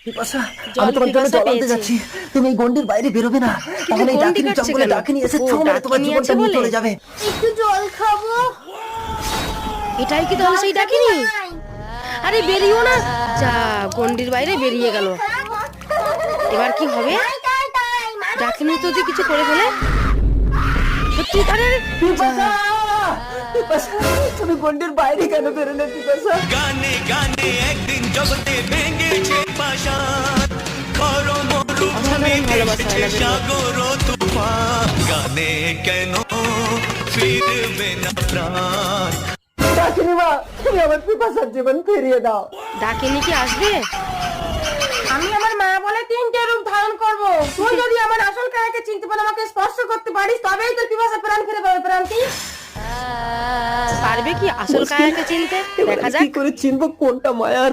পিপাসা, জল আমি তোমার জন্য পিপাসা জল আনতে পেয়েছে। যাচ্ছি। তুমি এই গন্ডির বাইরে বেরোবে না, তাহলে এই গন্ডি ডাকিনী কাটছে জঙ্গলে কেন? ডাকিনী এসে ও, ছো মেরে তোমার ডাকিনী জীবনটা আছে নিয়ে বলে? চলে যাবে। একটু জল খাবো। এটাই কি তাহলে সেই ডাকিনি? আরে বেরিয়েও না, যা গন্ডির বাইরে বেরিয়ে গেল। এবার কি হবে? ডাকিনি তো যদি কিছু করে ফেলে সত্যি। আরে আরে, পিপাসা, পিপাসা, তুমি গন্ডির বাইরে কেন বেরোলে পিপাসা? গানে গানে একদিন জগতে ভেঙেছে পাষাণ, খরো মরুভূমি অসাধারণ ভালোবাসা ভেসেছে এনাদের। সাগর ও তুফান। গানে কেন ফিরবে না প্রাণ? ডাকিনী মা, তুমি আমার পিপাসার জীবন ফিরিয়ে দাও। ডাকিনি কি আসবে? আমি আমার মা বলে 3টে রূপ ধারণ করব। তুই যদি আমার আসল কায়াকে চিনতে পারে, আমাকে স্পর্শ করতে পারিস, তবেই তোর পিপাসা প্রাণ ফিরে পাবে। প্রান্তি পারবে কি আসল কায়াকে চিনতে? দেখা এবারে যাক। কি করে চিনবো কোনটা মায়া আর